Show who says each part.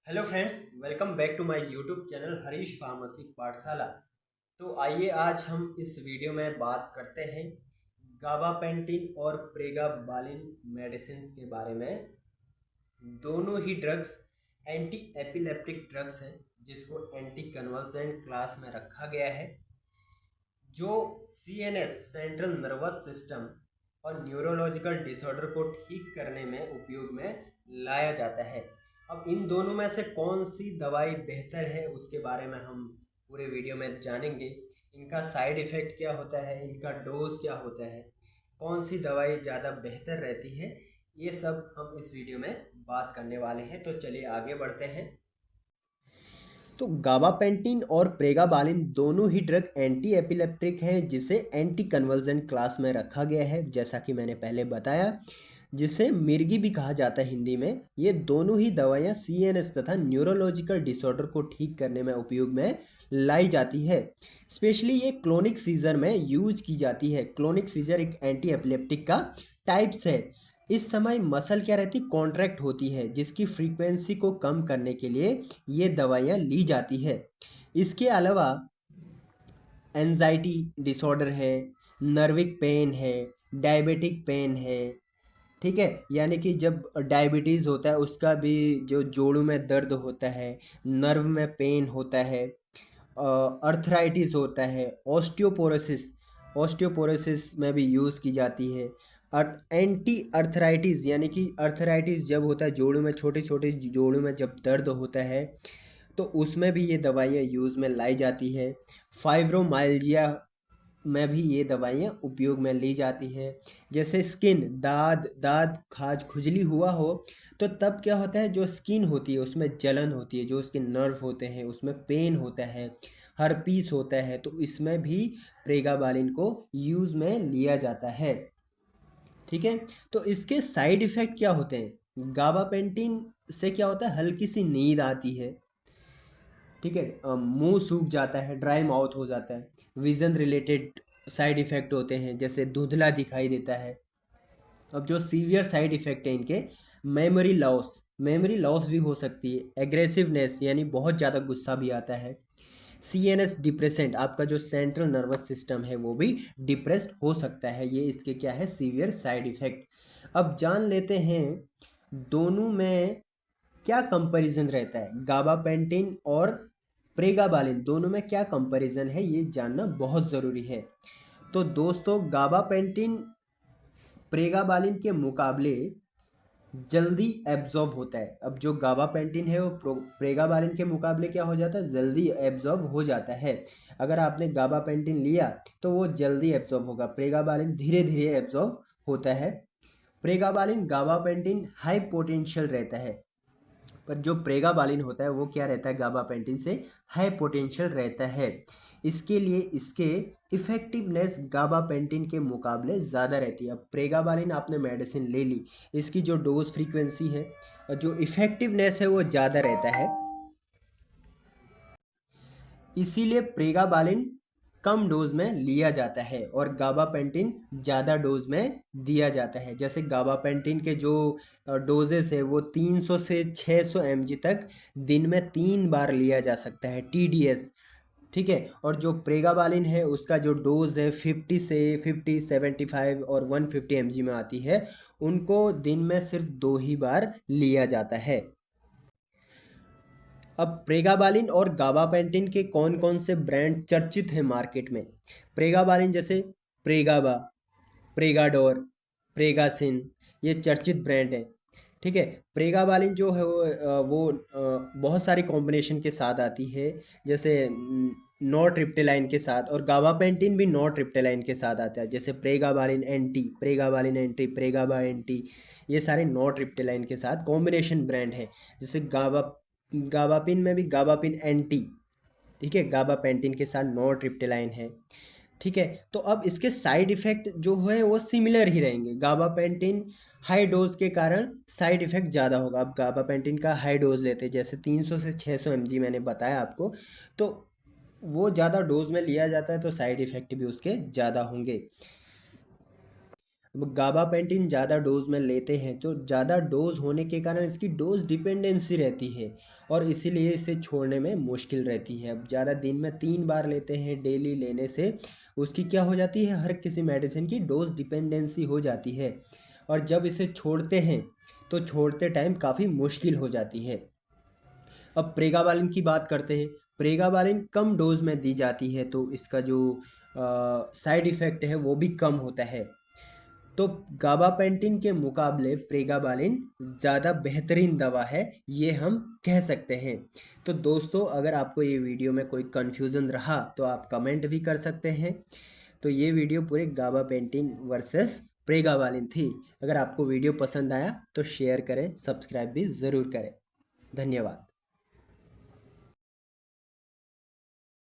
Speaker 1: Hello friends, welcome back to my YouTube channel Harish pharmacy Pathshala. तो आइए आज हम इस वीडियो में बात करते हैं गाबापेंटिन और प्रेगाबालिन मेडिसिन्स के बारे में। दोनों ही ड्रग्स एंटी एपिलेप्टिक ड्रग्स हैं जिसको एंटी कन्वल्सेंट क्लास में रखा गया है, जो सीएनएस सेंट्रल नर्वस सिस्टम और न्यूरोलॉजिकल डिसऑर्डर को ठीक करने में उपयोग में लाया जाता है। अब इन दोनों में से कौन सी दवाई बेहतर है उसके बारे में हम पूरे वीडियो में जानेंगे। इनका साइड इफ़ेक्ट क्या होता है, इनका डोज क्या होता है, कौन सी दवाई ज़्यादा बेहतर रहती है, ये सब हम इस वीडियो में बात करने वाले हैं। तो चलिए आगे बढ़ते हैं। तो गाबापेंटिन और प्रेगाबालिन दोनों ही ड्रग एंटी एपिलेप्टिक हैं, जिसे एंटी कन्वल्जेंट क्लास में रखा गया है, जैसा कि मैंने पहले बताया, जिसे मिर्गी भी कहा जाता है हिंदी में। ये दोनों ही दवाइयाँ सीएनएस तथा न्यूरोलॉजिकल डिसऑर्डर को ठीक करने में उपयोग में लाई जाती है। स्पेशली ये क्लोनिक सीजर में यूज की जाती है। क्लोनिक सीजर एक एंटी एपिलेप्टिक का टाइप्स है। इस समय मसल क्या रहती, कॉन्ट्रैक्ट होती है, जिसकी फ्रीक्वेंसी को कम करने के लिए ये दवाइयाँ ली जाती है। इसके अलावा एंजाइटी डिसऑर्डर है, नर्विक पेन है, डायबिटिक पेन है, ठीक है, यानी कि जब डायबिटीज़ होता है उसका भी जो जोड़ों में दर्द होता है, नर्व में पेन होता है, अर्थराइटिस होता है, ऑस्टियोपोरोसिस ऑस्टियोपोरोसिस में भी यूज़ की जाती है। एंटी अर्थराइटिस, यानी कि अर्थराइटिस जब होता है जोड़ों में, छोटे छोटे जोड़ों में जब दर्द होता है, तो उसमें भी ये दवाइयाँ यूज़ में लाई जाती है। फाइब्रोमाइल्जिया में भी ये दवाइयाँ उपयोग में ली जाती है। जैसे स्किन, दाद दाद खाज खुजली हुआ हो, तो तब क्या होता है, जो स्किन होती है उसमें जलन होती है, जो उसके नर्व होते हैं उसमें पेन होता है, हर्पीस होता है, तो इसमें भी प्रेगाबालिन को यूज़ में लिया जाता है। ठीक है, तो इसके साइड इफ़ेक्ट क्या होते हैं? गाबापेंटिन से क्या होता है, हल्की सी नींद आती है, ठीक है, मुंह सूख जाता है, ड्राई माउथ हो जाता है। विज़न रिलेटेड साइड इफ़ेक्ट होते हैं, जैसे धुंधला दिखाई देता है। अब जो सीवियर साइड इफ़ेक्ट है इनके, मेमोरी लॉस भी हो सकती है। एग्रेसिवनेस, यानी बहुत ज़्यादा गुस्सा भी आता है। सीएनएस डिप्रेसेंट, आपका जो सेंट्रल नर्वस सिस्टम है वो भी डिप्रेस्ड हो सकता है। ये इसके क्या है, सीवियर साइड इफ़ेक्ट। अब जान लेते हैं दोनों में क्या कंपैरिजन रहता है, गाबापेंटिन और प्रेगाबालिन दोनों में क्या कंपैरिजन है, ये जानना बहुत ज़रूरी है। तो दोस्तों, गाबापेंटिन प्रेगाबालिन के मुकाबले जल्दी एब्जॉर्ब होता है। अब जो गाबापेंटिन है वो प्रेगाबालिन के मुकाबले क्या हो जाता है, जल्दी एब्जॉर्ब हो जाता है। अगर आपने गाबापेंटिन लिया तो वो जल्दी एब्जॉर्ब होगा, प्रेगाबालिन धीरे धीरे एब्जॉर्ब होता है। प्रेगाबालिन गाबापेंटिन हाई पोटेंशियल रहता है, पर जो प्रेगाबालिन होता है वो क्या रहता है, गाबापेंटिन से हाई पोटेंशियल रहता है। इसके लिए इसके इफ़ेक्टिवनेस गाबापेंटिन के मुकाबले ज़्यादा रहती है। अब प्रेगाबालिन आपने मेडिसिन ले ली, इसकी जो डोज फ्रीक्वेंसी है और जो इफ़ेक्टिवनेस है वो ज़्यादा रहता है, इसीलिए प्रेगाबालिन कम डोज में लिया जाता है और गाबापेंटिन ज़्यादा डोज में दिया जाता है। जैसे गाबापेंटिन के जो डोजेस है वो 300 से 600 mg तक दिन में 3 बार लिया जा सकता है, TDS, ठीक है। और जो प्रेगाबालिन है उसका जो डोज है 50 75 और 150 mg में आती है, उनको दिन में सिर्फ 2 ही बार लिया जाता है। अब प्रेगाबालिन और गाबापेंटिन के कौन कौन से ब्रांड चर्चित हैं मार्केट में? प्रेगाबालिन जैसे प्रेगाबा, प्रेगाडोर, प्रेगासिन, ये चर्चित ब्रांड है, ठीक है। प्रेगाबालिन जो है वो बहुत सारी कॉम्बिनेशन के साथ आती है, जैसे नॉरट्रिप्टेलाइन के साथ, और गाबापेंटिन भी नॉरट्रिप्टेलाइन के साथ आता है, जैसे प्रेगाबालिन एंटी, प्रेगाबा एंटी, ये सारे नॉरट्रिप्टेलाइन के साथ कॉम्बिनेशन ब्रांड है। जैसे गाबापिन में भी गाबापिन एंटी, ठीक है, गाबापेंटिन के साथ नॉरट्रिप्टेलाइन है, ठीक है। तो अब इसके साइड इफ़ेक्ट जो है वो सिमिलर ही रहेंगे। गाबापेंटिन हाई डोज के कारण साइड इफ़ेक्ट ज़्यादा होगा। अब गाबापेंटिन का हाई डोज लेते हैं, जैसे 300 से 600 mg मैंने बताया आपको, तो वो ज़्यादा डोज में लिया जाता है, तो साइड इफ़ेक्ट भी उसके ज़्यादा होंगे। गाबापेंटिन ज़्यादा डोज में लेते हैं तो ज़्यादा डोज होने के कारण इसकी डोज डिपेंडेंसी रहती है और इसीलिए इसे छोड़ने में मुश्किल रहती है। अब ज़्यादा दिन में 3 बार लेते हैं डेली लेने से उसकी क्या हो जाती है, हर किसी मेडिसिन की डोज डिपेंडेंसी हो जाती है और जब इसे छोड़ते हैं तो छोड़ते टाइम काफ़ी मुश्किल हो जाती है। अब प्रेगाबालिन की बात करते हैं। प्रेगाबालिन कम डोज में दी जाती है तो इसका जो साइड इफ़ेक्ट है वो भी कम होता है। तो गाबापेंटिन के मुकाबले प्रेगाबालिन ज़्यादा बेहतरीन दवा है, ये हम कह सकते हैं। तो दोस्तों, अगर आपको ये वीडियो में कोई कन्फ्यूज़न रहा तो आप कमेंट भी कर सकते हैं। तो ये वीडियो पूरे गाबापेंटिन वर्सेस प्रेगाबालिन थी। अगर आपको वीडियो पसंद आया तो शेयर करें, सब्सक्राइब भी ज़रूर करें। धन्यवाद।